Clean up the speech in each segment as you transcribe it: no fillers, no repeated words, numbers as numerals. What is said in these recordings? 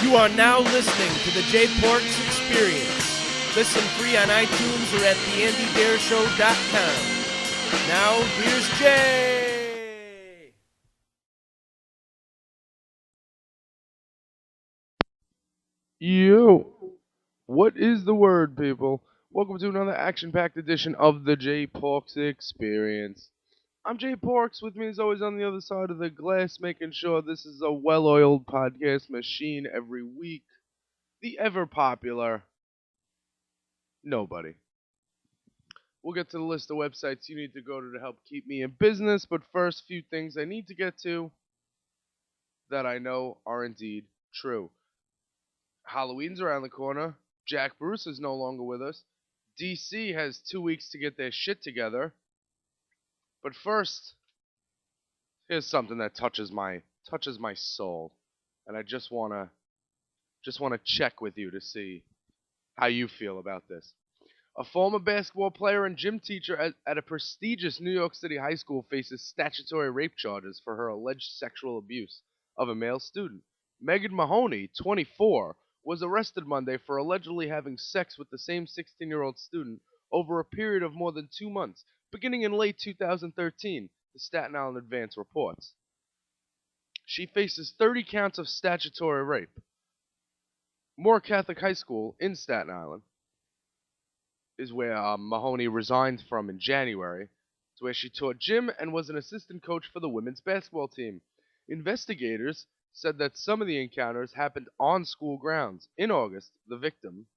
You are now listening to the Jay Porks Experience. Listen free on iTunes or at theandydareshow.com. Now, here's Jay. Yo, what is the word, people? Welcome to another action-packed edition of the Jay Porks Experience. I'm Jay Porks. With me, as always, on the other side of the glass, making sure this is a well-oiled podcast machine every week. The ever-popular Nobody. We'll get to the list of websites you need to go to help keep me in business, but first, few things I need to get to that I know are indeed true. Halloween's around the corner. Jack Bruce is no longer with us. DC has 2 weeks to get their shit together. But first, here's something that touches my soul, and I just wanna check with you to see how you feel about this. A former basketball player and gym teacher at a prestigious New York City high school faces statutory rape charges for her alleged sexual abuse of a male student. Megan Mahoney, 24, was arrested Monday for allegedly having sex with the same 16-year-old student over a period of more than 2 months, beginning in late 2013, the Staten Island Advance reports. She faces 30 counts of statutory rape. Moore Catholic High School in Staten Island is where Mahoney resigned from in January. It's where she taught gym and was an assistant coach for the women's basketball team. Investigators said that some of the encounters happened on school grounds. In August, the victim,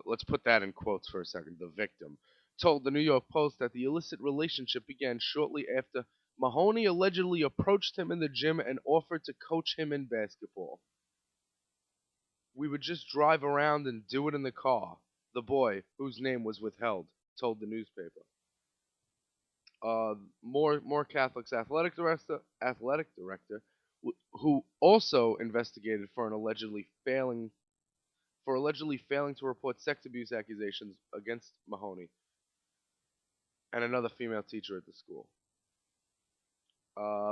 let's put that in quotes for a second, the victim, told the New York Post that the illicit relationship began shortly after Mahoney allegedly approached him in the gym and offered to coach him in basketball. We would just drive around and do it in the car, the boy, whose name was withheld, told the newspaper. More Catholic's athletic director, who also investigated for allegedly failing to report sex abuse accusations against Mahoney and another female teacher at the school.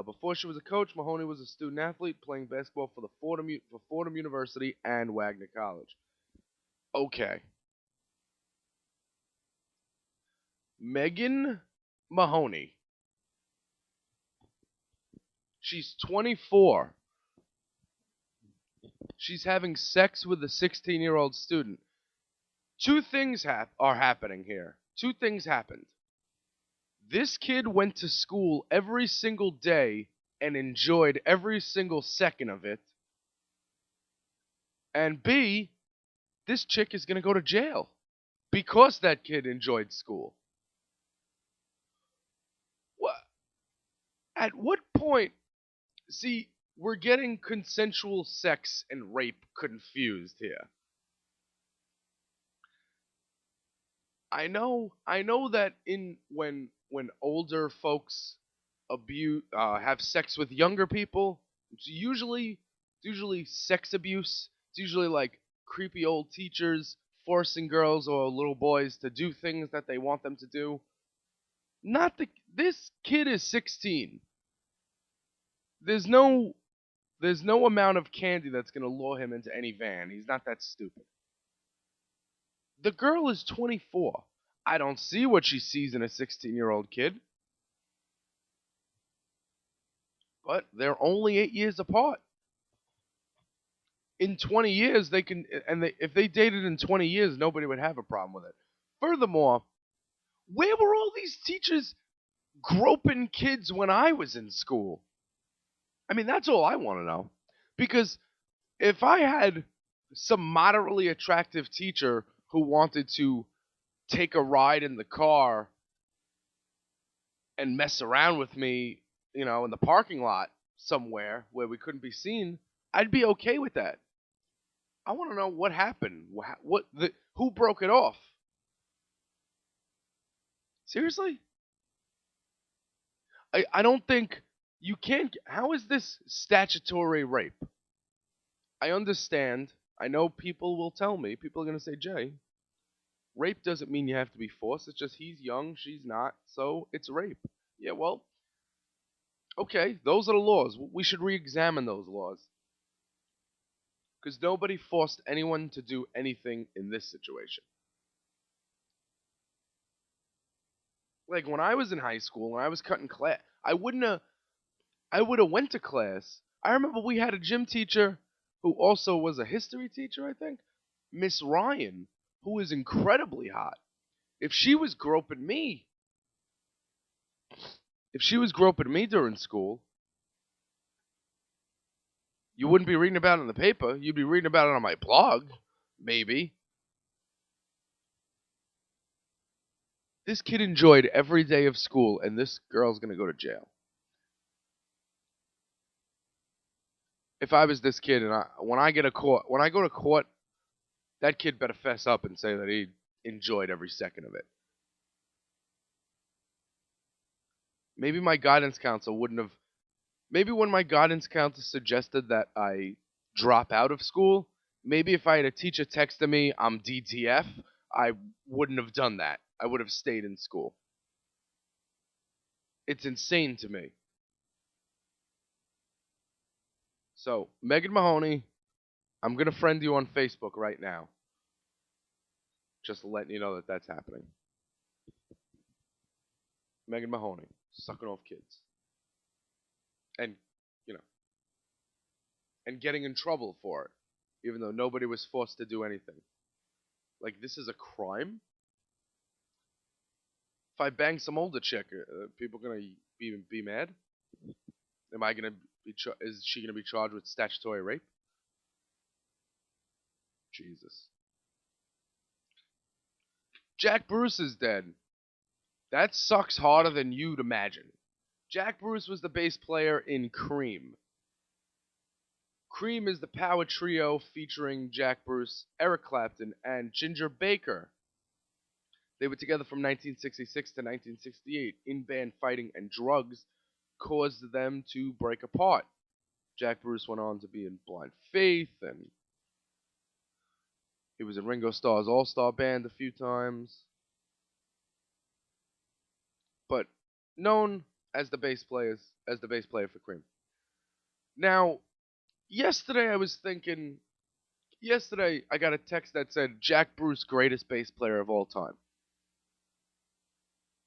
Before she was a coach, Mahoney was a student athlete playing basketball for Fordham University and Wagner College. Okay. Megan Mahoney. She's 24. She's having sex with a 16-year-old student. Two things are happening here. Two things happened. This kid went to school every single day and enjoyed every single second of it. And B, this chick is going to go to jail because that kid enjoyed school. At what point? See, we're getting consensual sex and rape confused here. I know that when older folks have sex with younger people, it's usually sex abuse. It's usually like creepy old teachers forcing girls or little boys to do things that they want them to do. This kid is 16. There's no amount of candy that's going to lure him into any van. He's not that stupid. The girl is 24. I don't see what she sees in a 16-year-old kid. But they're only 8 years apart. In 20 years, if they dated in 20 years, nobody would have a problem with it. Furthermore, where were all these teachers groping kids when I was in school? I mean, that's all I want to know. Because if I had some moderately attractive teacher who wanted to take a ride in the car and mess around with me, in the parking lot somewhere where we couldn't be seen, I'd be okay with that. I want to know what happened. Who broke it off? Seriously? I don't think you can't. How is this statutory rape? I understand. I know people will tell me. People are going to say, Jay, rape doesn't mean you have to be forced. It's just he's young, she's not, so it's rape. Yeah, well, okay, those are the laws. We should re-examine those laws. Because nobody forced anyone to do anything in this situation. Like when I was in high school, when I was cutting class, I would have went to class. I remember we had a gym teacher who also was a history teacher, I think, Miss Ryan, who was incredibly hot. If she was groping me, during school, you wouldn't be reading about it in the paper. You'd be reading about it on my blog, maybe. This kid enjoyed every day of school, and this girl's gonna go to jail. If I was this kid, and when I go to court, that kid better fess up and say that he enjoyed every second of it. Maybe my guidance counselor wouldn't have. Maybe when my guidance counselor suggested that I drop out of school, maybe if I had a teacher texting me, I'm DTF, I wouldn't have done that. I would have stayed in school. It's insane to me. So, Megan Mahoney, I'm going to friend you on Facebook right now. Just letting you know that that's happening. Megan Mahoney, sucking off kids. And, and getting in trouble for it, even though nobody was forced to do anything. Like, this is a crime? If I bang some older chick, people gonna be mad? Am I gonna be? Is she gonna be charged with statutory rape? Jesus. Jack Bruce is dead. That sucks harder than you'd imagine. Jack Bruce was the bass player in Cream. Cream is the power trio featuring Jack Bruce, Eric Clapton, and Ginger Baker. They were together from 1966 to 1968. In-band fighting and drugs caused them to break apart. Jack Bruce went on to be in Blind Faith, and he was in Ringo Starr's All-Star Band a few times. But known as the bass player for Cream. Now, yesterday I got a text that said Jack Bruce, greatest bass player of all time.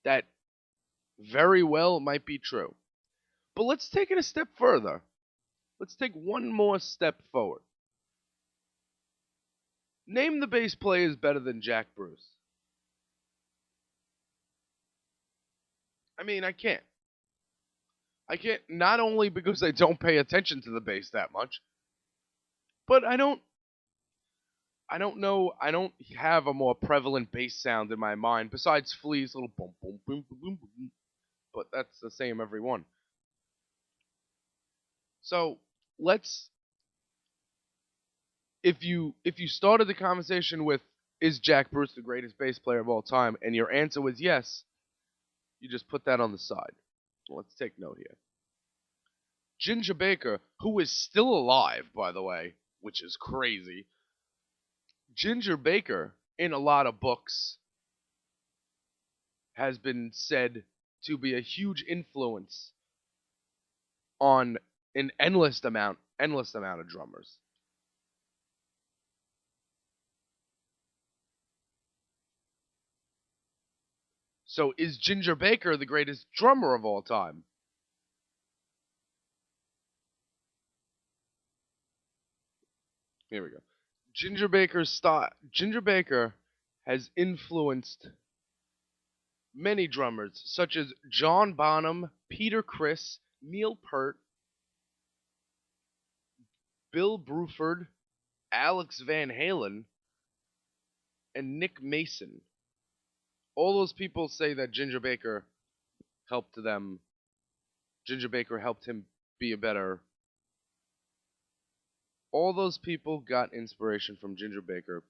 That very well might be true. But let's take it a step further. Let's take one more step forward. Name the bass players better than Jack Bruce. I mean, I can't. Not only because I don't pay attention to the bass that much, but I don't know, I don't have a more prevalent bass sound in my mind besides Flea's little boom, boom, boom, boom, boom, boom. But that's the same every one. So, if you started the conversation with, is Jack Bruce the greatest bass player of all time, and your answer was yes, you just put that on the side. Let's take note here. Ginger Baker, who is still alive, by the way, which is crazy. Ginger Baker, in a lot of books, has been said to be a huge influence on an endless amount of drummers. So is Ginger Baker the greatest drummer of all time? Here we go. Ginger Baker has influenced many drummers, such as John Bonham, Peter Criss, Neil Peart, Bill Bruford, Alex Van Halen, and Nick Mason. All those people say that Ginger Baker helped him be a better. All those people got inspiration from Ginger Baker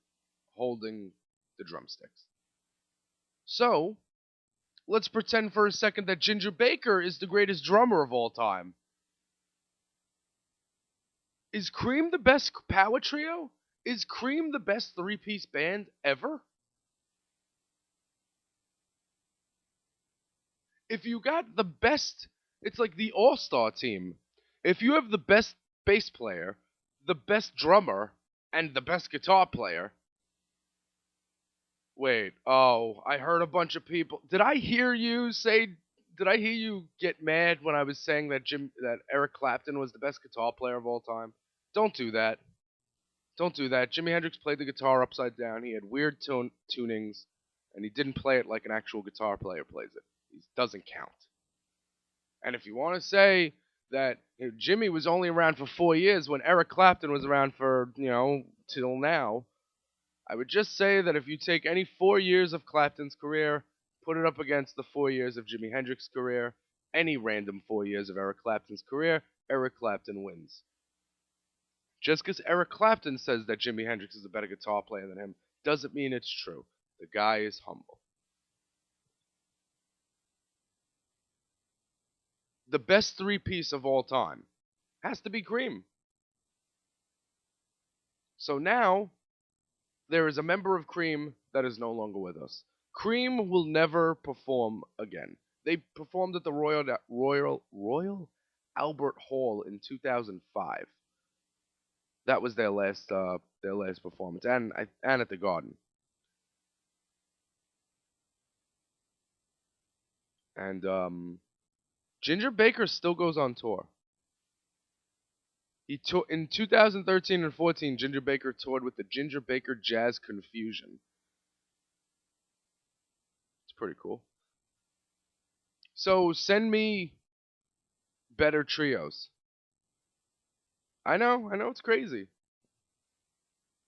holding the drumsticks. So, let's pretend for a second that Ginger Baker is the greatest drummer of all time. Is Cream the best power trio? Is Cream the best three-piece band ever? If you got the best, it's like the all-star team. If you have the best bass player, the best drummer and the best guitar player. Wait, oh, I heard a bunch of people. Did I hear you say? Did I hear you get mad when I was saying that Eric Clapton was the best guitar player of all time? Don't do that. Don't do that. Jimi Hendrix played the guitar upside down. He had weird tunings, and he didn't play it like an actual guitar player plays it. It doesn't count. And if you want to say that Jimmy was only around for 4 years when Eric Clapton was around for, till now, I would just say that if you take any 4 years of Clapton's career, put it up against the 4 years of Jimi Hendrix's career, any random 4 years of Eric Clapton's career, Eric Clapton wins. Just because Eric Clapton says that Jimi Hendrix is a better guitar player than him doesn't mean it's true. The guy is humble. The best three-piece of all time has to be Cream. So now, there is a member of Cream that is no longer with us. Cream will never perform again. They performed at the Royal Albert Hall in 2005. That was their last performance, and at the Garden. And Ginger Baker still goes on tour. In 2013 and 14, Ginger Baker toured with the Ginger Baker Jazz Confusion. It's pretty cool. So send me better trios. I know it's crazy.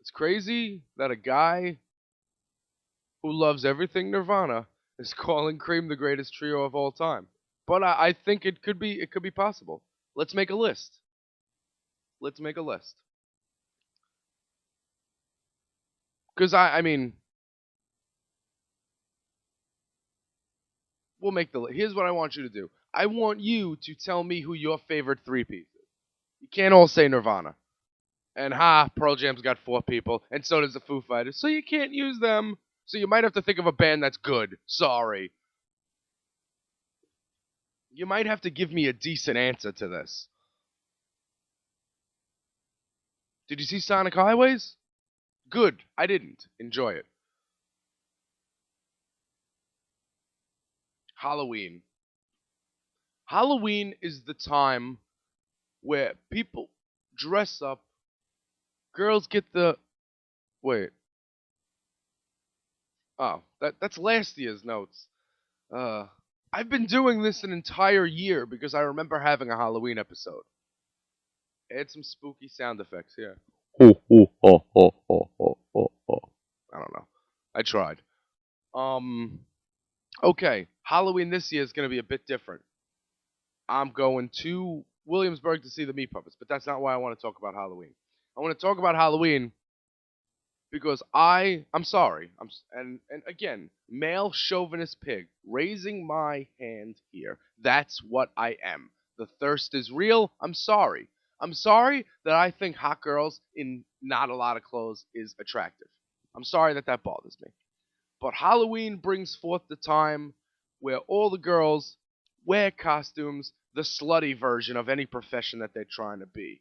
It's crazy that a guy who loves everything Nirvana is calling Cream the greatest trio of all time. But I think it could be possible. Let's make a list. Because I mean, we'll make the list. Here's what I want you to do. I want you to tell me who your favorite three-piece is. You can't all say Nirvana. And Pearl Jam's got 4 people, and so does the Foo Fighters, so you can't use them. So you might have to think of a band that's good. Sorry. You might have to give me a decent answer to this. Did you see Sonic Highways? Good. I didn't. Enjoy it. Halloween. Halloween is the time where people dress up. Girls get the... Wait. Oh, that's last year's notes. I've been doing this an entire year because I remember having a Halloween episode. Add some spooky sound effects here. Ho, ho, ho, ho, ho, ho, ho, ho. I don't know. I tried. Okay. Halloween this year is going to be a bit different. I'm going to Williamsburg to see the Meat Puppets, but that's not why I want to talk about Halloween. I want to talk about Halloween because I'm sorry. And again, male chauvinist pig, raising my hand here. That's what I am. The thirst is real. I'm sorry. I'm sorry that I think hot girls in not a lot of clothes is attractive. I'm sorry that bothers me. But Halloween brings forth the time where all the girls wear costumes, the slutty version of any profession that they're trying to be.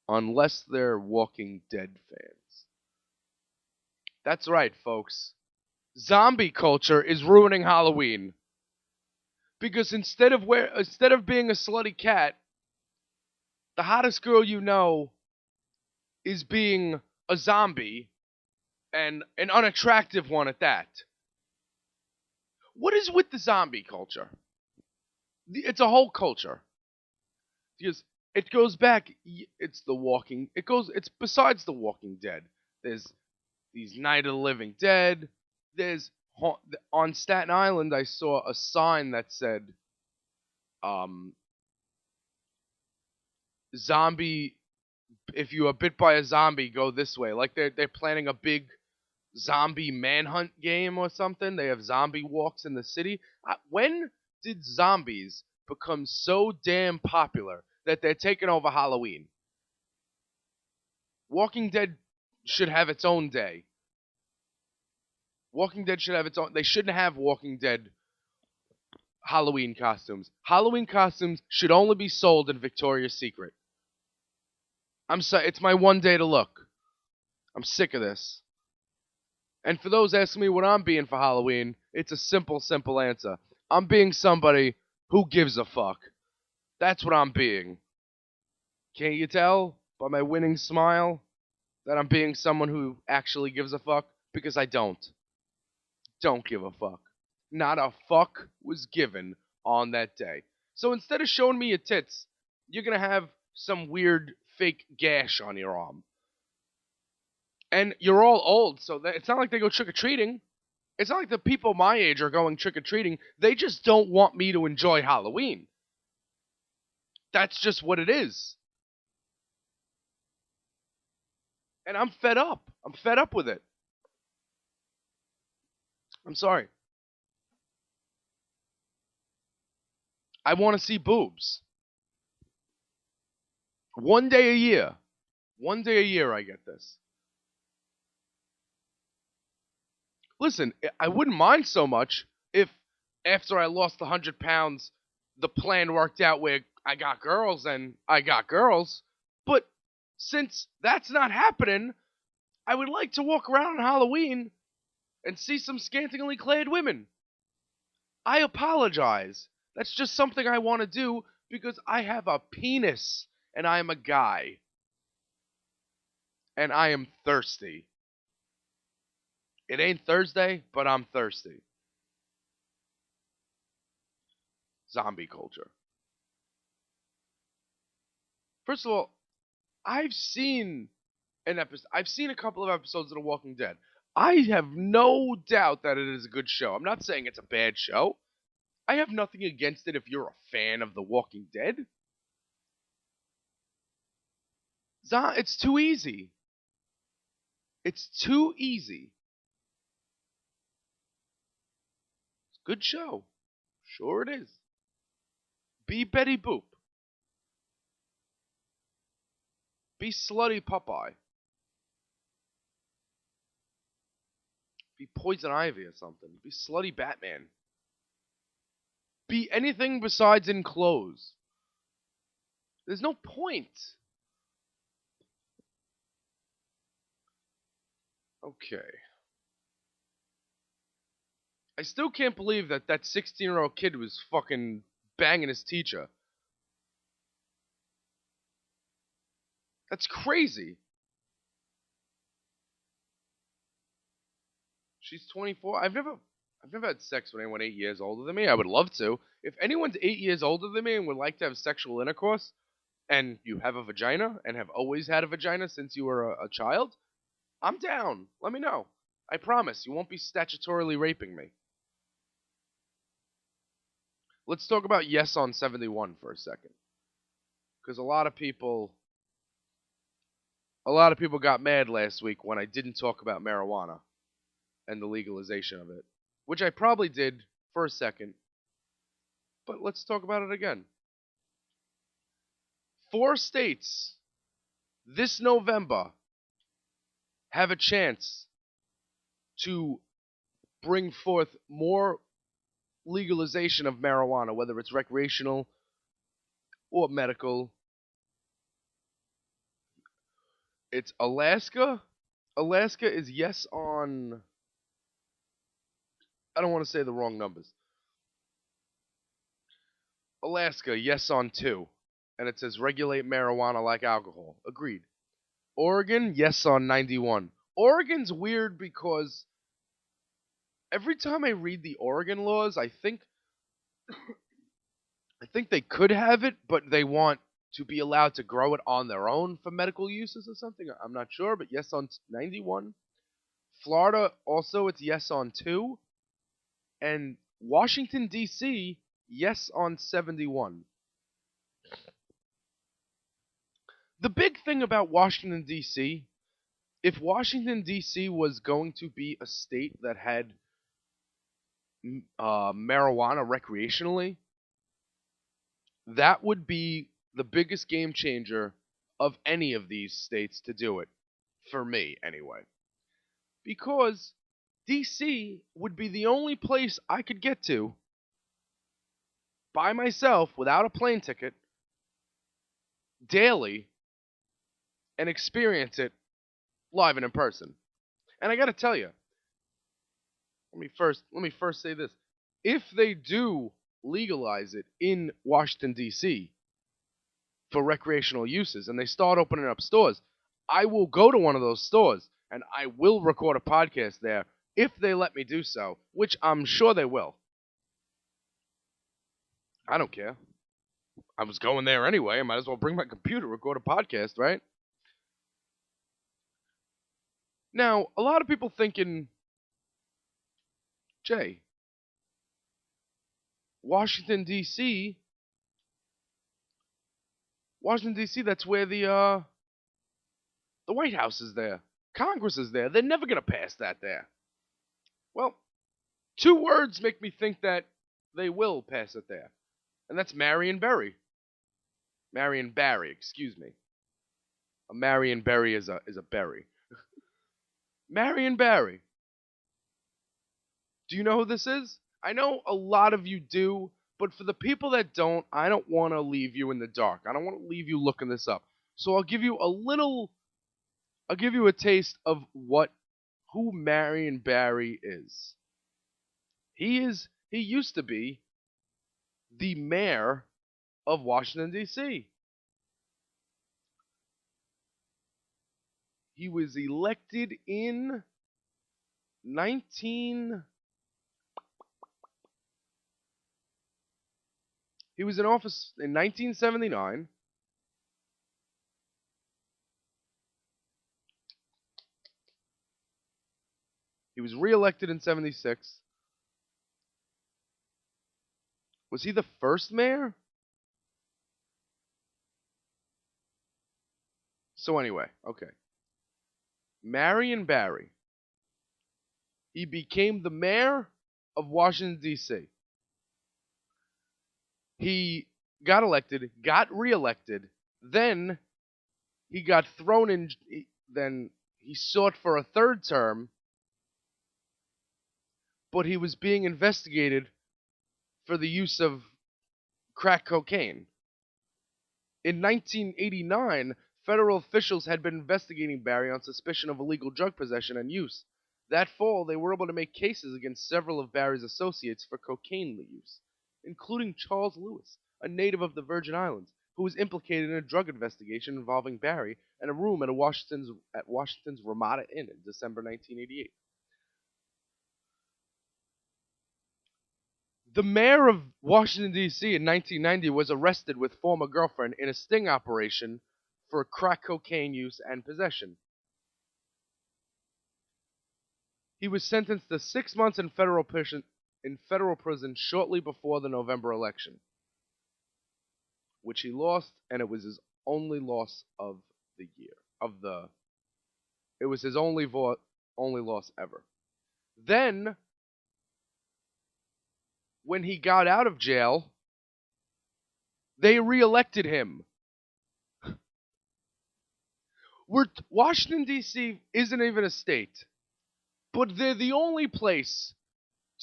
Unless they're Walking Dead fans. That's right, folks. Zombie culture is ruining Halloween. Because instead of being a slutty cat, the hottest girl you know is being a zombie, and an unattractive one at that. What is with the zombie culture? It's a whole culture. Because it goes back, it's besides The Walking Dead. There's these Night of the Living Dead. There's, on Staten Island, I saw a sign that said, zombie, if you are bit by a zombie, go this way. Like they're planning a big zombie manhunt game or something. They have zombie walks in the city. When did zombies become so damn popular that they're taking over Halloween? Walking Dead should have its own day. Walking Dead should have its own... They shouldn't have Walking Dead Halloween costumes. Halloween costumes should only be sold in Victoria's Secret. I'm sorry, it's my one day to look. I'm sick of this. And for those asking me what I'm being for Halloween, it's a simple answer. I'm being somebody who gives a fuck. That's what I'm being. Can't you tell by my winning smile that I'm being someone who actually gives a fuck? Because I don't. Don't give a fuck. Not a fuck was given on that day. So instead of showing me your tits, you're gonna have some weird fake gash on your arm. And you're all old, so it's not like they go trick-or-treating. It's not like the people my age are going trick-or-treating. They just don't want me to enjoy Halloween. That's just what it is. And I'm fed up. I'm fed up with it. I'm sorry. I want to see boobs. One day a year. One day a year I get this. Listen, I wouldn't mind so much if after I lost 100 pounds, the plan worked out where I got girls and I got girls. But since that's not happening, I would like to walk around on Halloween and see some scantily clad women. I apologize. That's just something I want to do because I have a penis and I am a guy. And I am thirsty. It ain't Thursday, but I'm thirsty. Zombie culture. First of all, I've seen I've seen a couple of episodes of The Walking Dead. I have no doubt that it is a good show. I'm not saying it's a bad show. I have nothing against it if you're a fan of The Walking Dead. It's too easy. It's too easy. It's a good show. Sure it is. Be Betty Boop. Be Slutty Popeye. Be Poison Ivy or something. Be Slutty Batman. Be anything besides in clothes. There's no point. Okay. I still can't believe that 16-year-old kid was fucking banging his teacher. That's crazy. She's 24. I've never had sex with anyone 8 years older than me. I would love to. If anyone's 8 years older than me and would like to have sexual intercourse, and you have a vagina and have always had a vagina since you were a child, I'm down. Let me know. I promise you won't be statutorily raping me. Let's talk about Yes on 71 for a second. Because a lot of people got mad last week when I didn't talk about marijuana and the legalization of it, which I probably did for a second. But let's talk about it again. 4 states this November have a chance to bring forth more legalization of marijuana, whether it's recreational or medical. It's Alaska. Alaska is yes on... I don't want to say the wrong numbers. Alaska, yes on 2. And it says regulate marijuana like alcohol. Agreed. Oregon, yes on 91. Oregon's weird because every time I read the Oregon laws, I think they could have it, but they want to be allowed to grow it on their own for medical uses or something. I'm not sure, but yes on 91. Florida, also, it's yes on 2. And Washington, D.C., yes on 71. The big thing about Washington, D.C., if Washington, D.C. was going to be a state that had marijuana recreationally, that would be the biggest game changer of any of these states to do it. For me, anyway. Because D.C. would be the only place I could get to by myself without a plane ticket daily and experience it live and in person. And I got to tell you, let me first say this. If they do legalize it in Washington D.C. for recreational uses and they start opening up stores, I will go to one of those stores and I will record a podcast there if they let me do so, which I'm sure they will. I don't care. I was going there anyway. I might as well bring my computer, record a podcast, right? Now, a lot of people thinking, Jay, Washington, D.C., that's where the White House is there. Congress is there. They're never going to pass that there. Well, two words make me think that they will pass it there. And that's Marion Barry. Marion Barry, excuse me. A Marion Barry is a berry. Marion Barry. Do you know who this is? I know a lot of you do, but for the people that don't, I don't want to leave you in the dark. I don't want to leave you looking this up. So I'll give you a taste of who Marion Barry is. He used to be the mayor of Washington, D.C. He was elected in He was in office in 1979. He was reelected in 76. Was he the first mayor? So anyway, okay. Marion Barry. He became the mayor of Washington, D.C. He got elected, got reelected, then he got thrown in, then he sought for a third term, but he was being investigated for the use of crack cocaine. In 1989, federal officials had been investigating Barry on suspicion of illegal drug possession and use. That fall, they were able to make cases against several of Barry's associates for cocaine use, including Charles Lewis, a native of the Virgin Islands, who was implicated in a drug investigation involving Barry and a room at Washington's Ramada Inn in December 1988. The mayor of Washington, D.C. in 1990 was arrested with former girlfriend in a sting operation for crack cocaine use and possession. He was sentenced to 6 months in federal prison shortly before the November election, which he lost, and it was his only loss of the year. It was his only loss ever. Then, when he got out of jail, they reelected him. Washington, D.C. isn't even a state, but they're the only place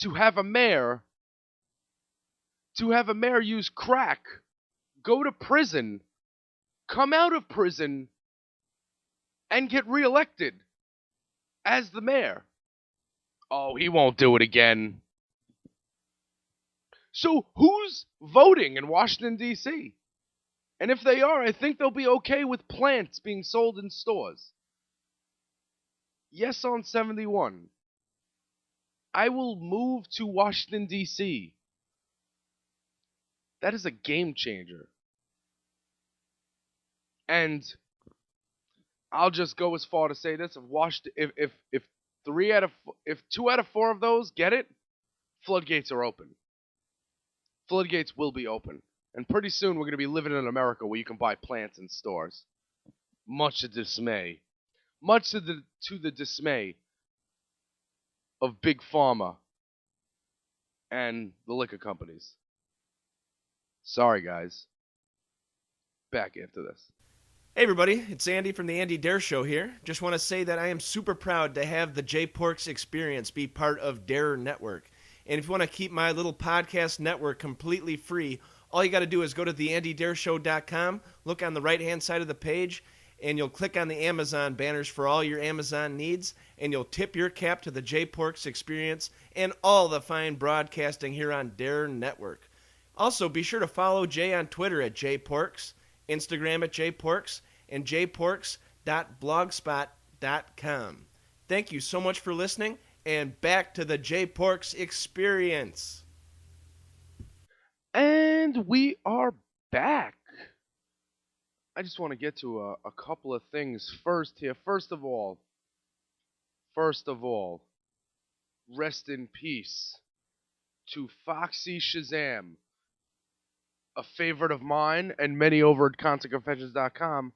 to have a mayor use crack, go to prison, come out of prison, and get reelected as the mayor. Oh, he won't do it again. So who's voting in Washington, D.C.? And if they are, I think they'll be okay with plants being sold in stores. Yes, on 71. I will move to Washington, D.C. That is a game changer. And I'll just go as far to say this: if 2 out of 4 of those get it, floodgates are open. Floodgates will be open. And pretty soon we're going to be living in America where you can buy plants in stores. Much to the dismay of Big Pharma and the liquor companies. Sorry, guys. Back after this. Hey everybody, it's Andy from the Andy Dare Show here. Just want to say that I am super proud to have the J Porks Experience be part of Dare Network. And if you want to keep my little podcast network completely free, all you got to do is go to theandydareshow.com, look on the right-hand side of the page, and you'll click on the Amazon banners for all your Amazon needs, and you'll tip your cap to the J Porks Experience and all the fine broadcasting here on Dare Network. Also, be sure to follow Jay on Twitter at JPorks, Instagram at JPorks, and jporks.blogspot.com. Thank you so much for listening, and back to the J Porks Experience. And we are back. I just want to get to a couple of things first here. First of all, rest in peace to Foxy Shazam, a favorite of mine and many over at ConcertConfessions.com.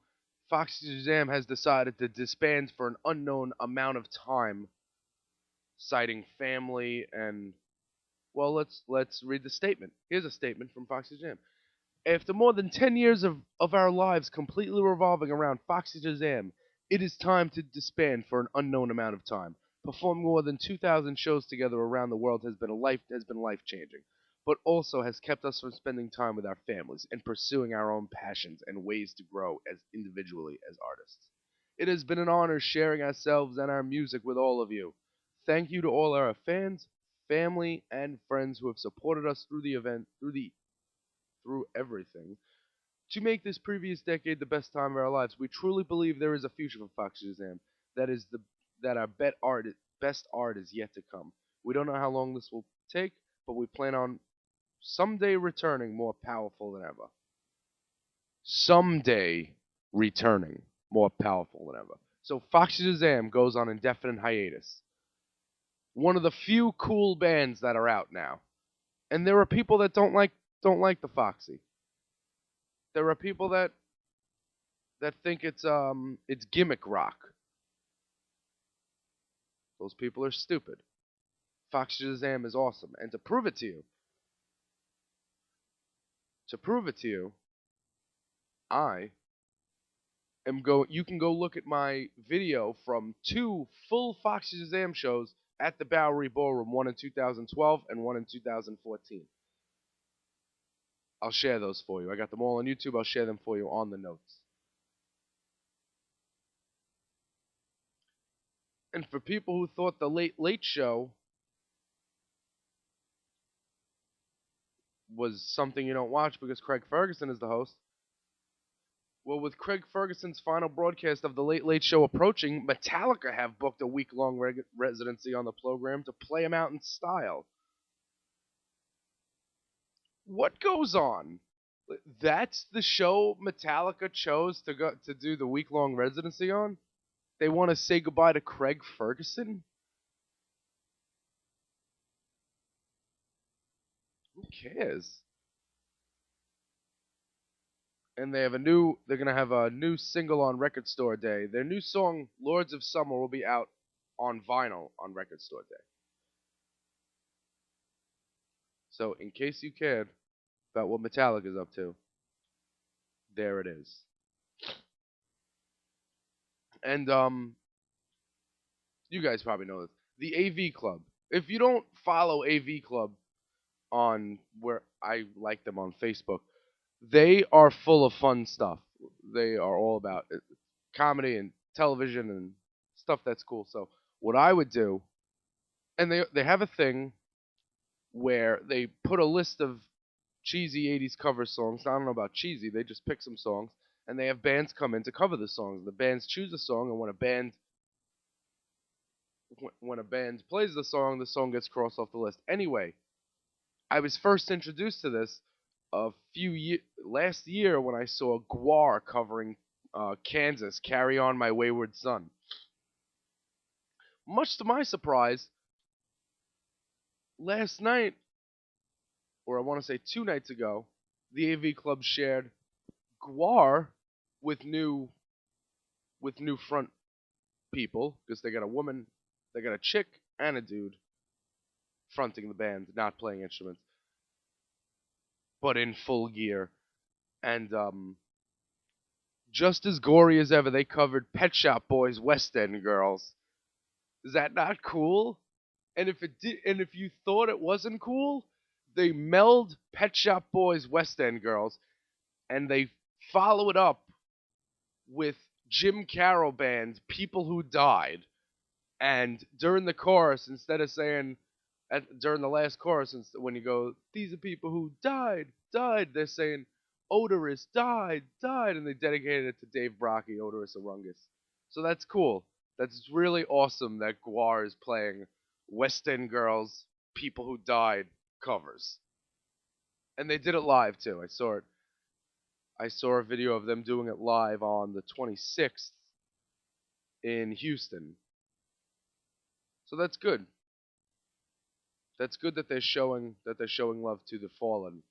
Foxy Shazam has decided to disband for an unknown amount of time, citing family and, well, let's read the statement. Here's a statement from Foxy Shazam. After more than 10 years of our lives completely revolving around Foxy Shazam, it is time to disband for an unknown amount of time. Performing more than 2,000 shows together around the world has been life-changing, but also has kept us from spending time with our families and pursuing our own passions and ways to grow as individually as artists. It has been an honor sharing ourselves and our music with all of you. Thank you to all our fans, family, and friends who have supported us through the event, through everything. To make this previous decade the best time of our lives, we truly believe there is a future for Fox Shazam. That our best art is yet to come. We don't know how long this will take, but we plan on someday returning more powerful than ever. Someday returning more powerful than ever. So Foxy Shazam goes on indefinite hiatus. One of the few cool bands that are out now. And there are people that don't like the Foxy. There are people that think it's gimmick rock. Those people are stupid. Foxy Shazam is awesome, and to prove it to you, you can go look at my video from 2 full Foxy Shazam shows at the Bowery Ballroom, one in 2012 and one in 2014. I'll share those for you. I got them all on YouTube. I'll share them for you on the notes. And for people who thought the Late Late Show was something you don't watch because Craig Ferguson is the host, well, with Craig Ferguson's final broadcast of the Late Late Show approaching, Metallica have booked a week-long residency on the program to play him out in style. What goes on? That's the show Metallica chose to do the week-long residency on? They want to say goodbye to Craig Ferguson? Who cares? And they're gonna have a new single on Record Store Day. Their new song, Lords of Summer, will be out on vinyl on Record Store Day. So, in case you cared about what Metallica's up to, there it is. And, you guys probably know this. The AV Club. If you don't follow AV Club on where I like them on Facebook, they are full of fun stuff. They are all about comedy and television and stuff that's cool. So what I would do, and they have a thing where they put a list of cheesy 80s cover songs. I don't know about cheesy. They just pick some songs, and they have bands come in to cover the songs. The bands choose a song, and when a band plays the song gets crossed off the list. Anyway, I was first introduced to this last year when I saw Guar covering Kansas, Carry On My Wayward Son. Much to my surprise, last night, or I want to say 2 nights ago, the AV Club shared Guar with new front people, because they got a woman, they got a chick and a dude fronting the band, not playing instruments, but in full gear. And just as gory as ever, they covered Pet Shop Boys' West End Girls. Is that not cool? And if you thought it wasn't cool, they meld Pet Shop Boys' West End Girls, and they follow it up with Jim Carroll Band, People Who Died. And during the chorus, instead of saying, during the last chorus, when you go, these are people who died, they're saying, Odorous died, and they dedicated it to Dave Brockie, Odorous Arungus. So that's cool. That's really awesome that Gwar is playing West End Girls, People Who Died covers. And they did it live too. I saw it. I saw a video of them doing it live on the 26th in Houston. So that's good. That's good that they're showing love to the fallen,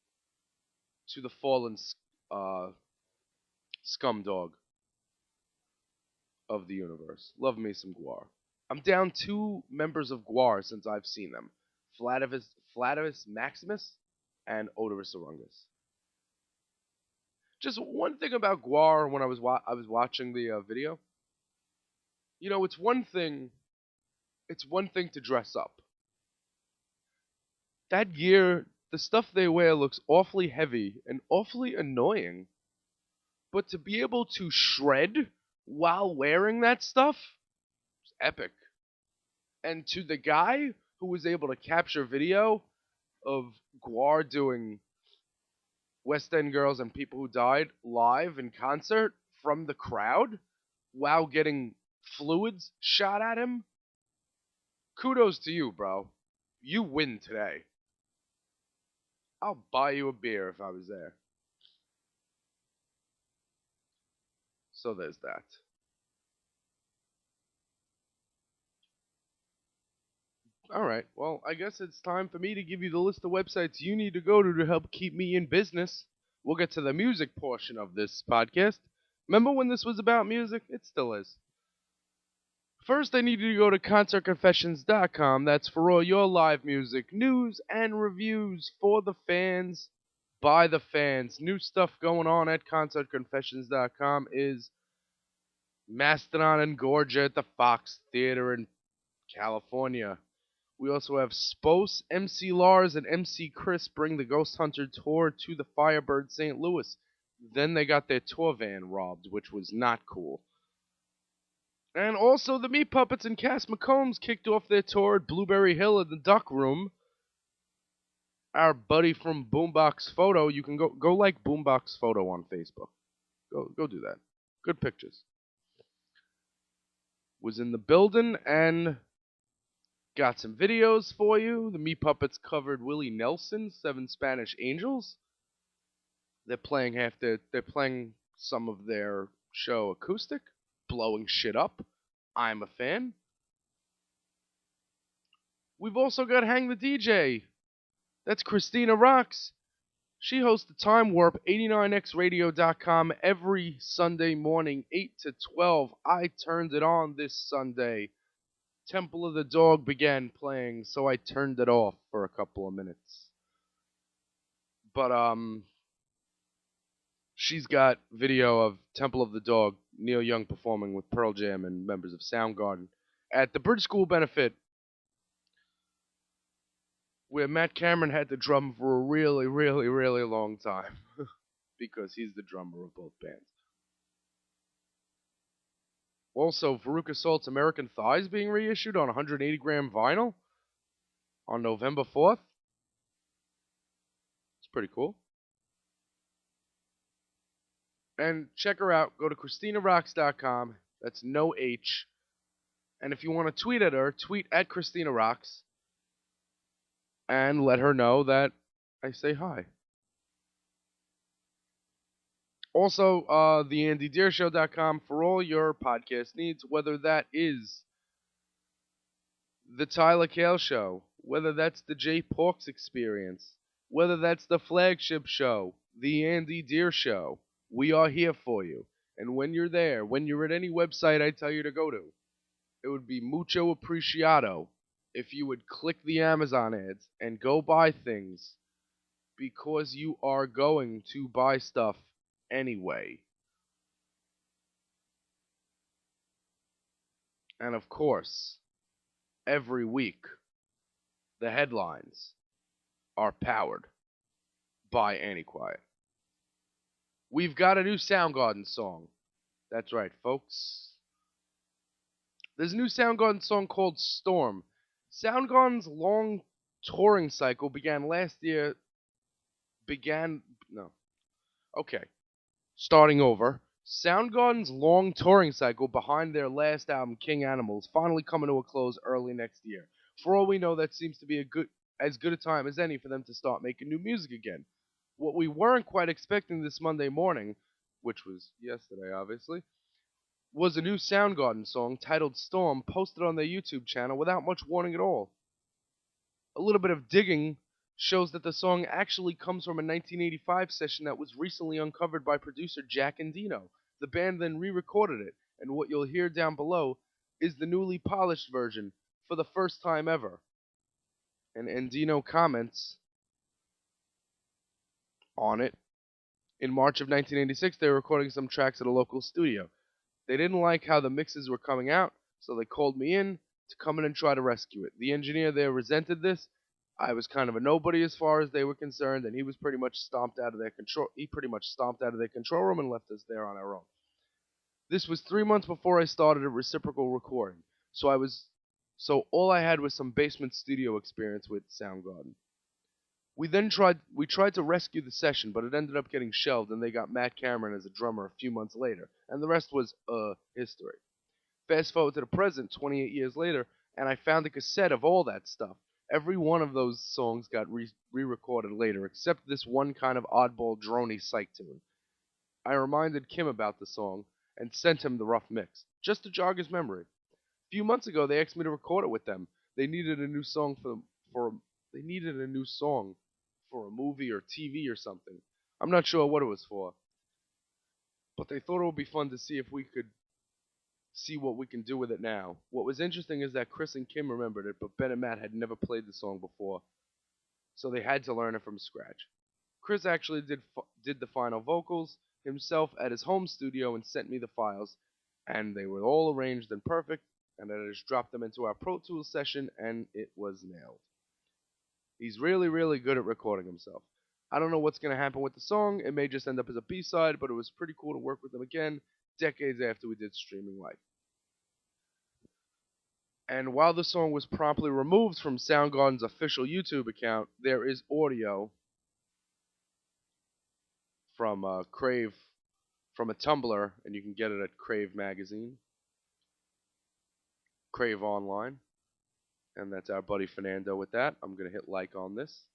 scum dog of the universe. Love me some Gwar. I'm down 2 members of Gwar since I've seen them: Flativus Maximus and Odorous Arungus. Just one thing about Gwar when I was watching the video. You know, it's one thing to dress up. That gear, the stuff they wear looks awfully heavy and awfully annoying. But to be able to shred while wearing that stuff, it's epic. And to the guy who was able to capture video of Gwar doing West End Girls and People Who Died live in concert from the crowd while getting fluids shot at him, kudos to you, bro. You win today. I'll buy you a beer if I was there. So there's that. Alright, well, I guess it's time for me to give you the list of websites you need to go to help keep me in business. We'll get to the music portion of this podcast. Remember when this was about music? It still is. First, I need you to go to concertconfessions.com. That's for all your live music, news, and reviews for the fans, by the fans. New stuff going on at concertconfessions.com is Mastodon and Gorgia at the Fox Theater in California. We also have Spose, MC Lars, and MC Chris bring the Ghost Hunter tour to the Firebird St. Louis. Then they got their tour van robbed, which was not cool. And also, the Meat Puppets and Cass McCombs kicked off their tour at Blueberry Hill in the Duck Room. Our buddy from Boombox Photo, you can go like Boombox Photo on Facebook. Go do that. Good pictures. Was in the building and got some videos for you. The Meat Puppets covered Willie Nelson, 7 Spanish Angels. They're playing some of their show acoustic, blowing shit up. I'm a fan. We've also got Hang the DJ. That's Christina Rocks. She hosts the Time Warp, 89xradio.com, every Sunday morning, 8 to 12. I turned it on this Sunday. Temple of the Dog began playing, so I turned it off for a couple of minutes. But, she's got video of Temple of the Dog, Neil Young performing with Pearl Jam and members of Soundgarden at the Bridge School benefit, where Matt Cameron had to drum for a really, really, really long time because he's the drummer of both bands. Also, Veruca Salt's American Thighs being reissued on 180-gram vinyl on November 4th. It's pretty cool. And check her out. Go to ChristinaRocks.com. That's no H. And if you want to tweet at her, tweet at Christina Rocks. And let her know that I say hi. Also, theandydeershow.com for all your podcast needs, whether that is the Tyler Cale Show, whether that's the Jay Porks Experience, whether that's the flagship show, the Andy Deer Show. We are here for you. And when you're there, when you're at any website I tell you to go to, it would be mucho apreciado if you would click the Amazon ads and go buy things, because you are going to buy stuff anyway. And of course, every week, the headlines are powered by Annie Quiet. We've got a new Soundgarden song. That's right, folks. There's a new Soundgarden song called Storm. Soundgarden's long touring cycle began last year. Began. No. Okay. Starting over. Soundgarden's long touring cycle behind their last album, King Animals, finally coming to a close early next year. For all we know, that seems to be as good a time as any for them to start making new music again. What we weren't quite expecting this Monday morning, which was yesterday, obviously, was a new Soundgarden song titled Storm posted on their YouTube channel without much warning at all. A little bit of digging shows that the song actually comes from a 1985 session that was recently uncovered by producer Jack Endino. The band then re-recorded it, and what you'll hear down below is the newly polished version for the first time ever. And Endino comments on it. In March of 1986, they were recording some tracks at a local studio. They didn't like how the mixes were coming out, so they called me in to come in and try to rescue it. The engineer there resented this. I was kind of a nobody as far as they were concerned, and he pretty much stomped out of their control room and left us there on our own. This was 3 months before I started a reciprocal recording, so all I had was some basement studio experience with Soundgarden. We tried to rescue the session, but it ended up getting shelved, and they got Matt Cameron as a drummer a few months later, and the rest was history. Fast forward to the present, 28 years later, and I found a cassette of all that stuff. Every one of those songs got re-recorded later, except this one kind of oddball droney psych tune. I reminded Kim about the song and sent him the rough mix, just to jog his memory. A few months ago, they asked me to record it with them. They needed a new song for a movie or TV or something. I'm not sure what it was for, but they thought it would be fun to see if we could see what we can do with it now. What was interesting is that Chris and Kim remembered it, but Ben and Matt had never played the song before, so they had to learn it from scratch. Chris actually did the final vocals himself at his home studio and sent me the files, and they were all arranged and perfect, and I just dropped them into our Pro Tools session, and it was nailed. He's really, really good at recording himself. I don't know what's going to happen with the song. It may just end up as a B-side, but it was pretty cool to work with him again, decades after we did Streaming Live. And while the song was promptly removed from Soundgarden's official YouTube account, there is audio from Crave, from a Tumblr, and you can get it at Crave Magazine, Crave Online. And that's our buddy Fernando with that. I'm going to hit like on this.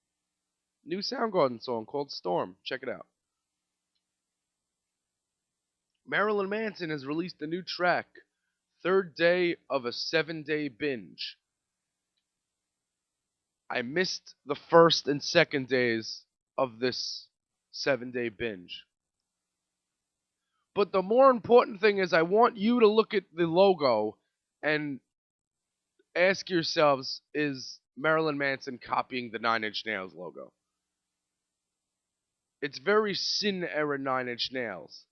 New Soundgarden song called Storm. Check it out. Marilyn Manson has released a new track, third day of a 7-day binge. I missed the first and second days of this 7-day binge. But the more important thing is I want you to look at the logo and ask yourselves, is Marilyn Manson copying the Nine Inch Nails logo? It's very Sin era Nine Inch Nails.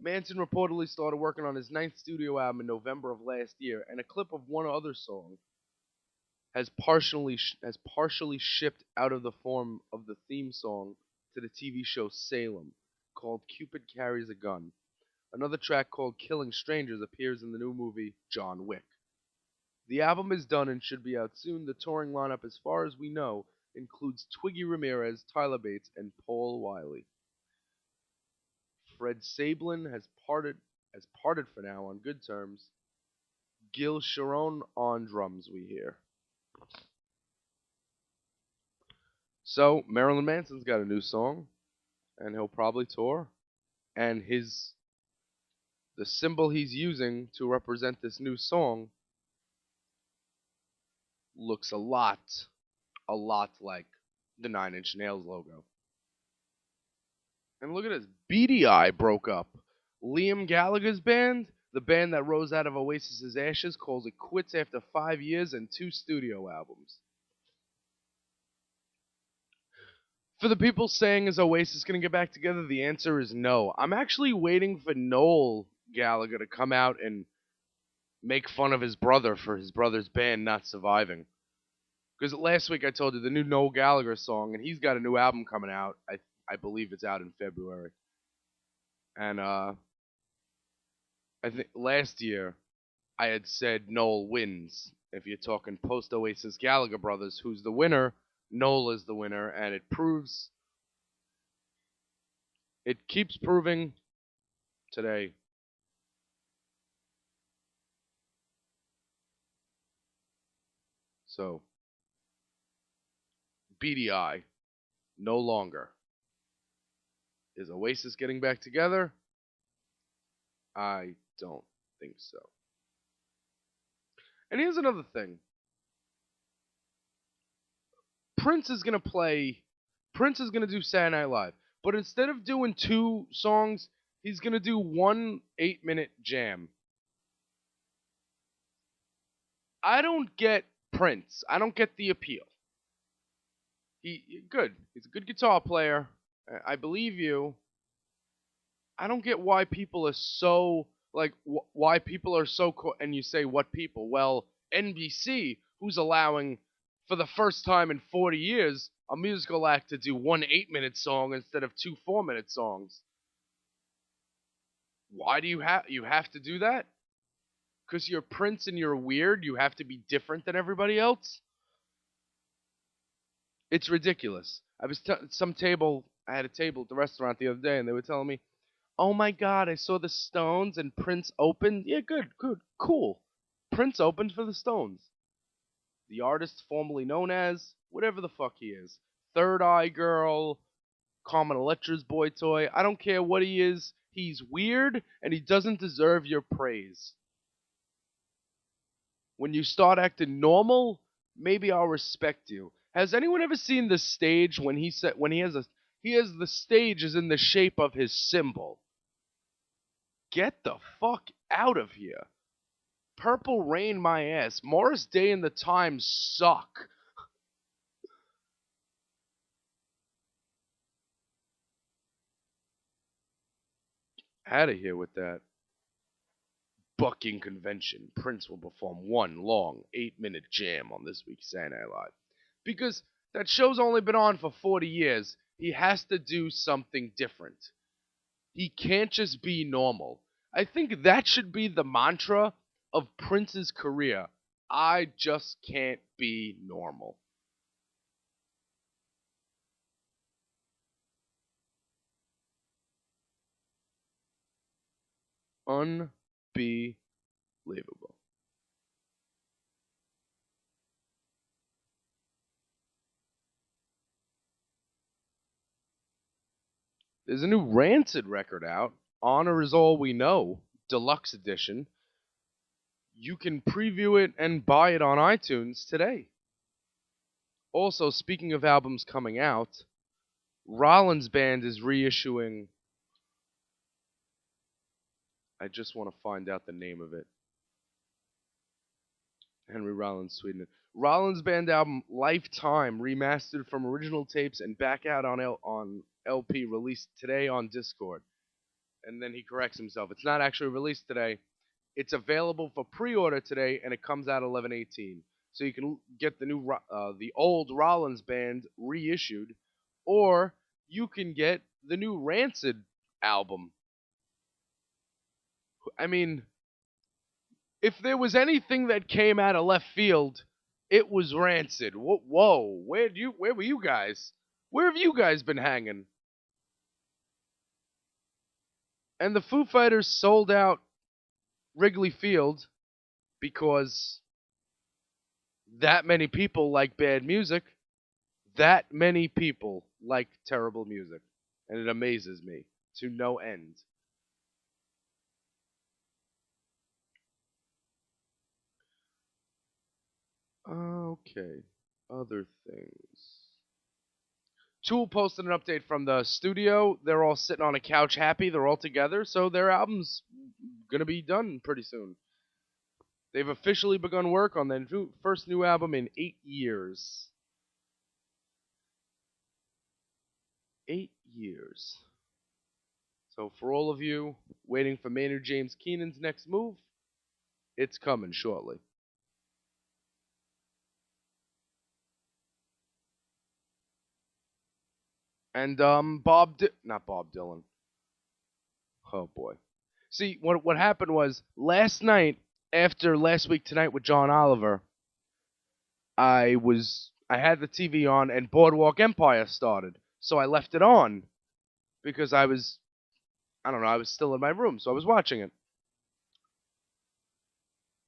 Manson reportedly started working on his 9th studio album in November of last year, and a clip of one other song has partially shipped out of the form of the theme song to the TV show Salem, called Cupid Carries a Gun. Another track called Killing Strangers appears in the new movie John Wick. The album is done and should be out soon. The touring lineup, as far as we know, includes Twiggy Ramirez, Tyler Bates, and Paul Wiley. Fred Sablin has parted for now on good terms. Gil Sharon on drums, we hear. So, Marilyn Manson's got a new song, and he'll probably tour. And the symbol he's using to represent this new song looks a lot like the Nine Inch Nails logo. And look at this, Beady Eye broke up. Liam Gallagher's band, the band that rose out of Oasis's ashes, calls it quits after 5 years and 2 studio albums. For the people saying, is Oasis going to get back together, the answer is no. I'm actually waiting for Noel Gallagher to come out and make fun of his brother for his brother's band not surviving. Because last week I told you the new Noel Gallagher song, and he's got a new album coming out. I I believe it's out in February. And I think last year I had said Noel wins. If you're talking post Oasis Gallagher brothers, who's the winner? Noel is the winner, and it keeps proving today. So, BDI, no longer. Is Oasis getting back together? I don't think so. And here's another thing. Prince is going to do Saturday Night Live. But instead of doing 2 songs, he's going to do one 8-minute jam. I don't get Prince. I don't get the appeal. He's a good guitar player. I believe you. I don't get why people are so why people are so and you say what people? Well, NBC, who's allowing for the first time in 40 years a musical act to do one 8-minute song instead of 2 4-minute songs. Why do you have to do that? Because you're Prince and you're weird, you have to be different than everybody else? It's ridiculous. I had a table at the restaurant the other day, and they were telling me, "Oh my God, I saw the Stones and Prince opened." Yeah, good, cool. Prince opened for the Stones. The artist formerly known as whatever the fuck he is, Third Eye Girl, Carmen Electra's boy toy. I don't care what he is. He's weird, and he doesn't deserve your praise. When you start acting normal, maybe I'll respect you. Has anyone ever seen the stage when he has the stage is in the shape of his symbol? Get the fuck out of here. Purple Rain my ass. Morris Day and the Times suck. Out of here with that. Bucking convention. Prince will perform one long 8-minute jam on this week's Saturday Night Live. Because that show's only been on for 40 years. He has to do something different. He can't just be normal. I think that should be the mantra of Prince's career. I just can't be normal. Unbelievable. There's a new Rancid record out. Honor is All We Know, deluxe edition. You can preview it and buy it on iTunes today. Also, speaking of albums coming out, Rollins Band is reissuing. I just want to find out the name of it. Henry Rollins, Sweden. Rollins Band album Lifetime, remastered from original tapes and back out on LP, released today on Discord. And then he corrects himself. It's not actually released today. It's available for pre-order today, and it comes out 11/18. So you can get the old Rollins Band reissued, or you can get the new Rancid album. I mean, if there was anything that came out of left field, it was Rancid. Whoa, where were you guys? Where have you guys been hanging? And the Foo Fighters sold out Wrigley Field because that many people like bad music. That many people like terrible music. And it amazes me to no end. Okay, other things. Tool posted an update from the studio. They're all sitting on a couch happy. They're all together, so their album's gonna be done pretty soon. They've officially begun work on their first new album in 8 years. 8 years. So for all of you waiting for Maynard James Keenan's next move, it's coming shortly. And not Bob Dylan. Oh boy. See, what happened was last night after last week tonight with John Oliver, I had the TV on and Boardwalk Empire started. So I left it on because I don't know, I was still in my room, so I was watching it.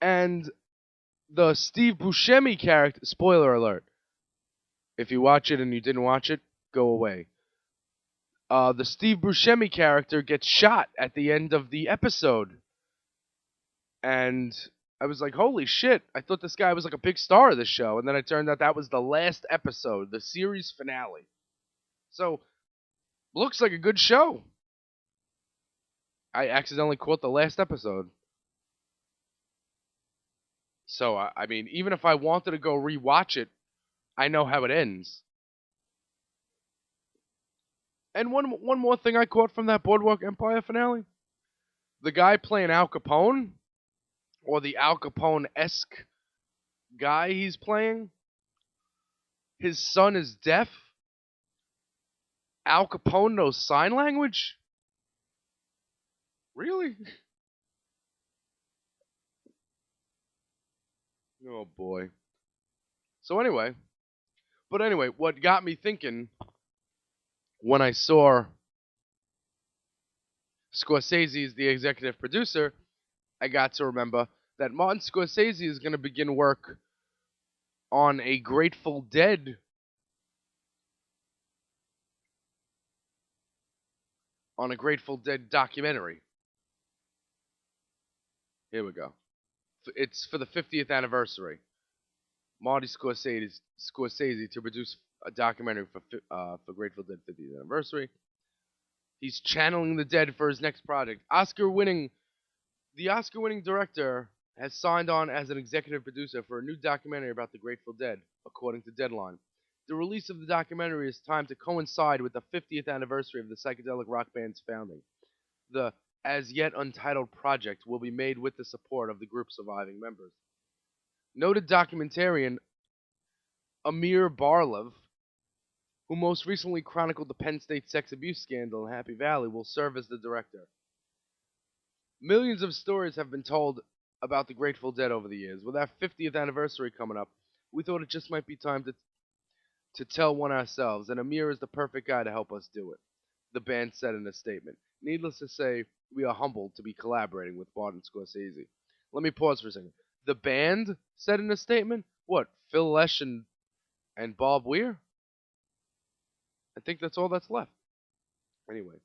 And the Steve Buscemi character, spoiler alert. If you watch it and you didn't watch it, go away. The Steve Buscemi character gets shot at the end of the episode. And I was like, holy shit, I thought this guy was like a big star of the show. And then it turned out that was the last episode, the series finale. So, looks like a good show. I accidentally caught the last episode. So, I mean, even if I wanted to go rewatch it, I know how it ends. And one more thing I caught from that Boardwalk Empire finale. The guy playing Al Capone, or the Al Capone-esque guy he's playing, his son is deaf. Al Capone knows sign language? Really? Oh boy. So anyway, what got me thinking when I saw Scorsese is the executive producer, I got to remember that Martin Scorsese is going to begin work on a Grateful Dead documentary. Here we go. It's for the 50th anniversary. Marty Scorsese to produce a documentary for Grateful Dead 50th anniversary. He's channeling the Dead for his next project. The Oscar-winning director has signed on as an executive producer for a new documentary about the Grateful Dead, according to Deadline. The release of the documentary is timed to coincide with the 50th anniversary of the psychedelic rock band's founding. The as yet untitled project will be made with the support of the group's surviving members. Noted documentarian Amir Barlev, who most recently chronicled the Penn State sex abuse scandal in Happy Valley, will serve as the director. Millions of stories have been told about the Grateful Dead over the years. With our 50th anniversary coming up, we thought it just might be time to tell one ourselves, and Amir is the perfect guy to help us do it, the band said in a statement. Needless to say, we are humbled to be collaborating with Martin Scorsese. Let me pause for a second. The band said in a statement? What, Phil Lesh and Bob Weir? I think that's all that's left. Anyway,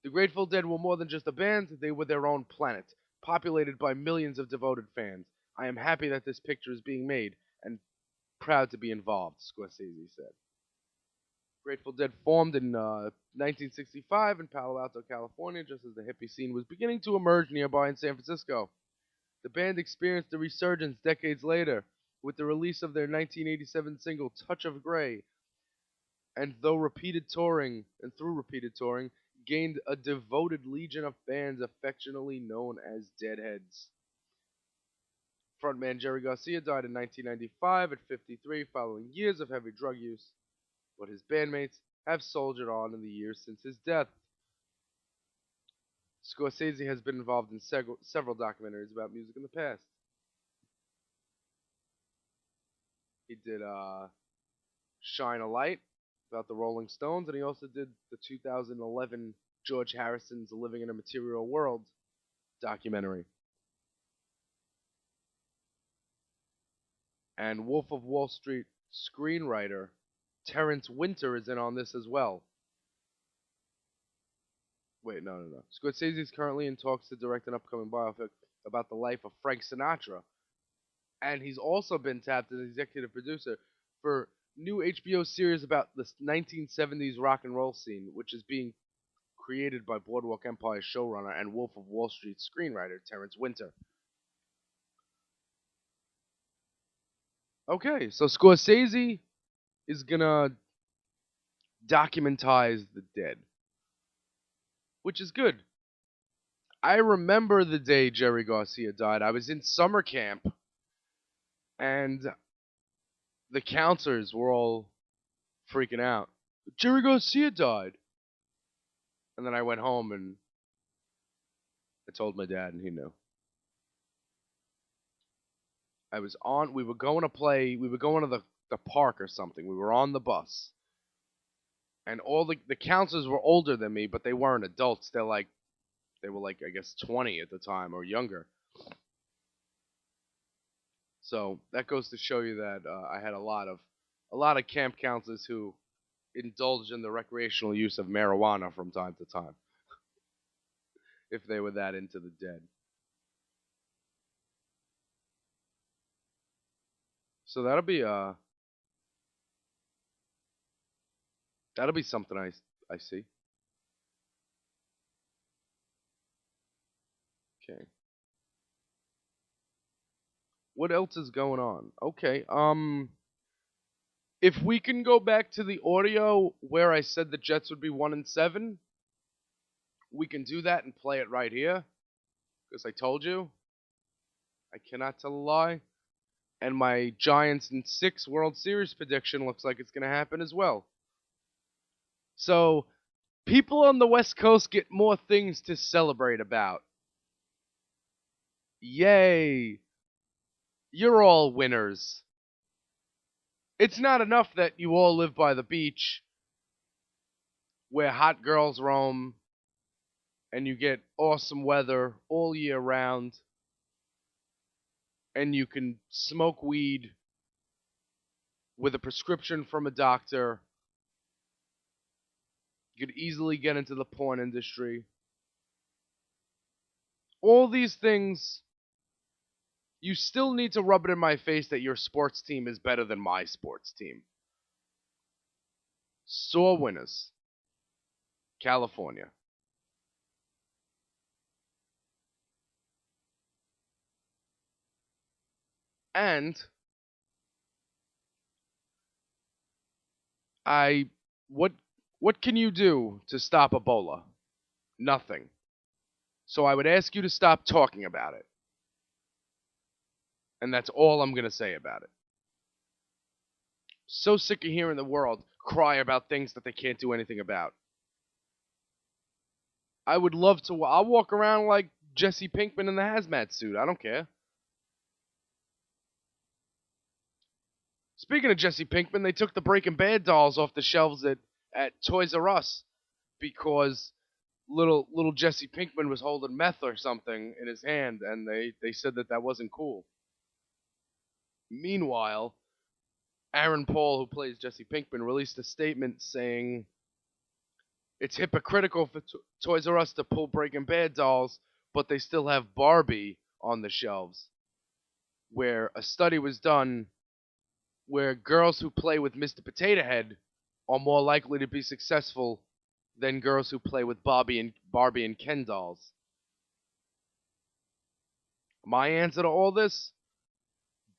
the Grateful Dead were more than just a band, they were their own planet, populated by millions of devoted fans. I am happy that this picture is being made, and proud to be involved, Scorsese said. Grateful Dead formed in 1965 in Palo Alto, California, just as the hippie scene was beginning to emerge nearby in San Francisco. The band experienced a resurgence decades later with the release of their 1987 single Touch of Grey, and through repeated touring, gained a devoted legion of fans affectionately known as Deadheads. Frontman Jerry Garcia died in 1995 at 53 following years of heavy drug use, but his bandmates have soldiered on in the years since his death. Scorsese has been involved in several documentaries about music in the past. He did Shine a Light about the Rolling Stones, and he also did the 2011 George Harrison's Living in a Material World documentary. And Wolf of Wall Street screenwriter Terrence Winter is in on this as well. Wait, no. Scorsese is currently in talks to direct an upcoming biopic about the life of Frank Sinatra. And he's also been tapped as executive producer for new HBO series about the 1970s rock and roll scene, which is being created by Boardwalk Empire showrunner and Wolf of Wall Street screenwriter Terrence Winter. Okay, so Scorsese is gonna documentize the Dead, which is good. I remember the day Jerry Garcia died. I was in summer camp, and the counselors were all freaking out Jerry Garcia died. And then I went home and I told my dad, and he knew. We were going to play, we were going to the park or something. We were on the bus. And all the counselors were older than me, but they weren't adults. They were like, I guess, 20 at the time or younger. So that goes to show you that I had a lot of camp counselors who indulged in the recreational use of marijuana from time to time, if they were that into the dead. So that'll be something I see. Okay. What else is going on? Okay. If we can go back to the audio where I said the Jets would be 1-7, we can do that and play it right here. Because I told you, I cannot tell a lie. And my Giants in 6 World Series prediction looks like it's going to happen as well. So, people on the West Coast get more things to celebrate about. Yay! You're all winners. It's not enough that you all live by the beach where hot girls roam and you get awesome weather all year round and you can smoke weed with a prescription from a doctor. You could easily get into the porn industry. All these things, you still need to rub it in my face that your sports team is better than my sports team. Sore winners. California. And what can you do to stop Ebola? Nothing. So I would ask you to stop talking about it. And that's all I'm going to say about it. So sick of hearing the world cry about things that they can't do anything about. I would love to. I'll walk around like Jesse Pinkman in the hazmat suit. I don't care. Speaking of Jesse Pinkman, they took the Breaking Bad dolls off the shelves at Toys R Us because little Jesse Pinkman was holding meth or something in his hand, and they said that wasn't cool. Meanwhile, Aaron Paul, who plays Jesse Pinkman, released a statement saying it's hypocritical for Toys R Us to pull Breaking Bad dolls, but they still have Barbie on the shelves. Where a study was done where girls who play with Mr. Potato Head are more likely to be successful than girls who play with Barbie and Ken dolls. My answer to all this: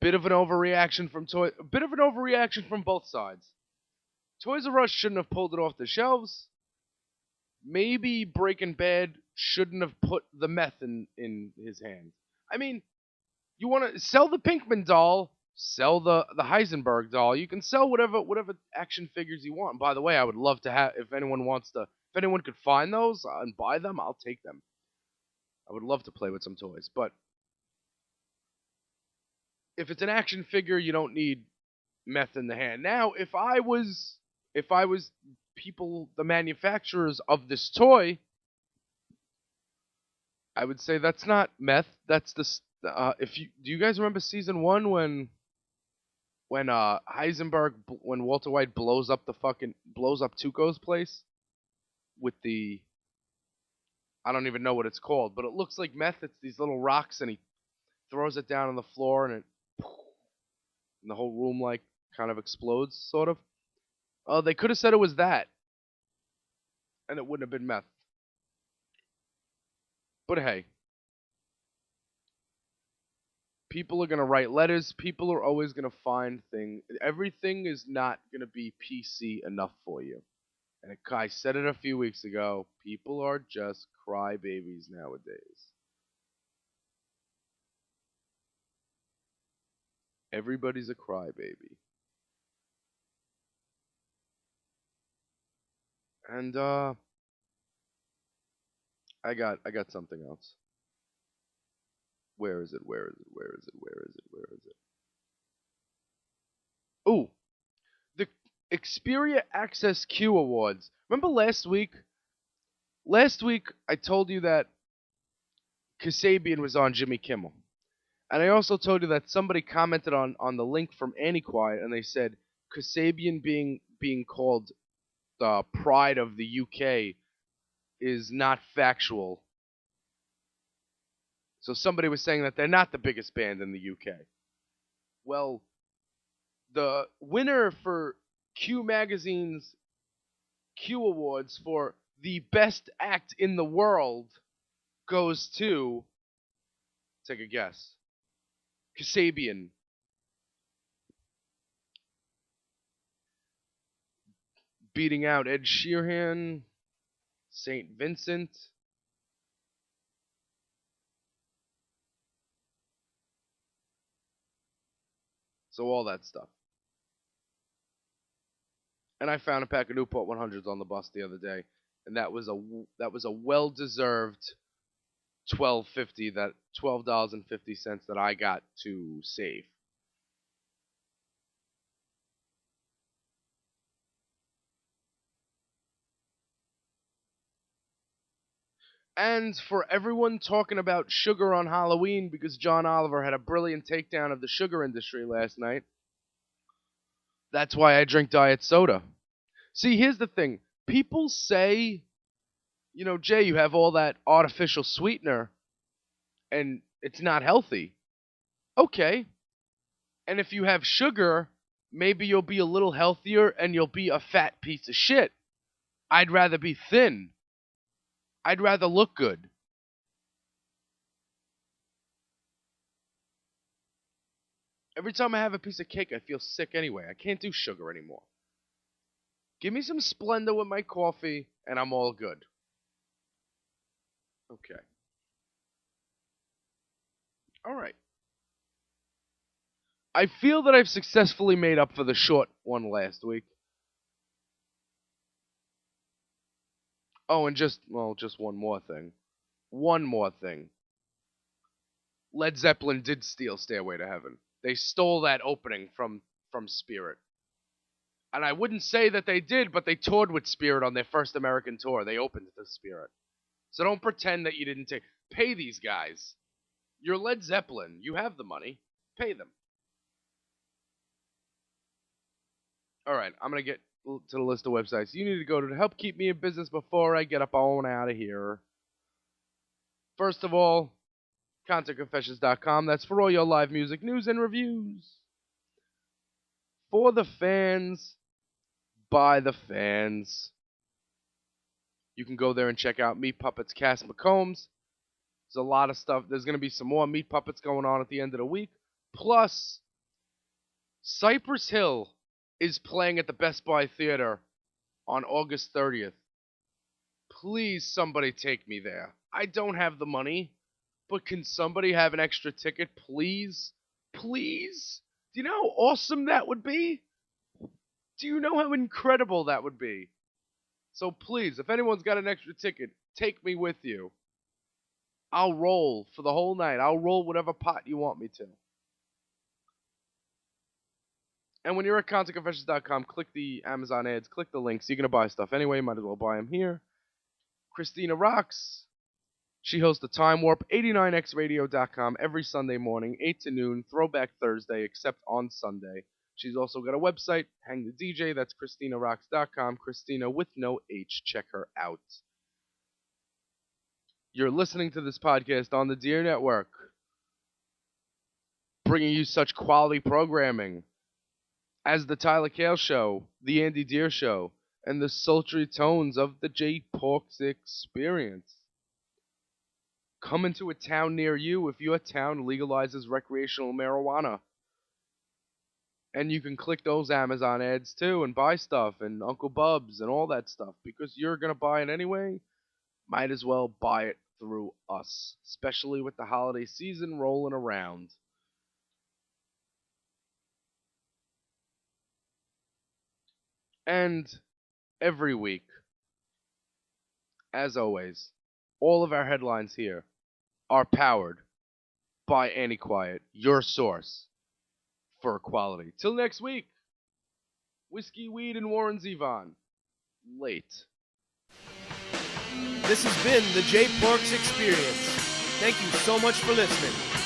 bit of an overreaction from both sides. Toys R Us shouldn't have pulled it off the shelves. Maybe Breaking Bad shouldn't have put the meth in his hand. I mean, you want to sell the Pinkman doll, sell the Heisenberg doll. You can sell whatever action figures you want. And by the way, I would love to have, if anyone could find those and buy them, I'll take them. I would love to play with some toys, but if it's an action figure, you don't need meth in the hand. Now, if I was the manufacturers of this toy, I would say that's not meth. That's do you guys remember season 1 when Heisenberg, when Walter White blows up Tuco's place with the, I don't even know what it's called, but it looks like meth. It's these little rocks and he throws it down on the floor and the whole room like kind of explodes, sort of. They could have said it was that, and it wouldn't have been meth. But hey, people are going to write letters. People are always going to find things. Everything is not going to be PC enough for you. And I said it a few weeks ago. People are just crybabies nowadays. Everybody's a crybaby. And I got something else. Where is it? Where is it? Where is it? Where is it? Where is it? Ooh, the Xperia Access Q Awards. Remember last week? Last week I told you that Kassabian was on Jimmy Kimmel. And I also told you that somebody commented on the link from Antiquiet and they said Kassabian being called the pride of the UK is not factual. So somebody was saying that they're not the biggest band in the UK. Well, the winner for Q Magazine's Q Awards for the best act in the world goes to, take a guess, Kassabian. Beating out Ed Sheeran, St. Vincent. So all that stuff. And I found a pack of Newport 100s on the bus the other day, and that was a well-deserved $12.50 that I got to save. And for everyone talking about sugar on Halloween because John Oliver had a brilliant takedown of the sugar industry last night, that's why I drink diet soda. See, here's the thing. People say, Jay, you have all that artificial sweetener and it's not healthy. Okay. And if you have sugar, maybe you'll be a little healthier and you'll be a fat piece of shit. I'd rather be thin. I'd rather look good. Every time I have a piece of cake, I feel sick anyway. I can't do sugar anymore. Give me some Splenda with my coffee, and I'm all good. Okay. All right. I feel that I've successfully made up for the short one last week. Oh, and just one more thing. One more thing. Led Zeppelin did steal Stairway to Heaven. They stole that opening from Spirit. And I wouldn't say that they did, but they toured with Spirit on their first American tour. They opened to Spirit. So don't pretend that you didn't pay these guys. You're Led Zeppelin. You have the money. Pay them. All right, I'm going to get to the list of websites you need to go to help keep me in business before I get up on out of here. First of all, ConcertConfessions.com. That's for all your live music news and reviews. For the fans, by the fans. You can go there and check out Meat Puppets Cass McCombs. There's a lot of stuff. There's going to be some more Meat Puppets going on at the end of the week. Plus, Cypress Hill is playing at the Best Buy Theater on August 30th. Please, somebody take me there. I don't have the money, but can somebody have an extra ticket, please? Please? Do you know how awesome that would be? Do you know how incredible that would be? So please, if anyone's got an extra ticket, take me with you. I'll roll for the whole night. I'll roll whatever pot you want me to. And when you're at ConcertConfessions.com, click the Amazon ads, click the links. You're going to buy stuff anyway. Might as well buy them here. Christina rocks. She hosts the Time Warp, 89xradio.com every Sunday morning, 8 to noon, Throwback Thursday, except on Sunday. She's also got a website, Hang the DJ. That's ChristinaRocks.com. Christina with no H. Check her out. You're listening to this podcast on the Deer Network, bringing you such quality programming as the Tyler Cale Show, the Andy Deer Show, and the sultry tones of the J Porks Experience. Coming to a town near you if your town legalizes recreational marijuana. And you can click those Amazon ads too and buy stuff and Uncle Bubs and all that stuff because you're going to buy it anyway. Might as well buy it through us, especially with the holiday season rolling around. And every week, as always, all of our headlines here are powered by Annie Quiet, your source for equality. Till next week, Whiskey, Weed, and Warren Zevon. Late. This has been the J Porks Experience. Thank you so much for listening.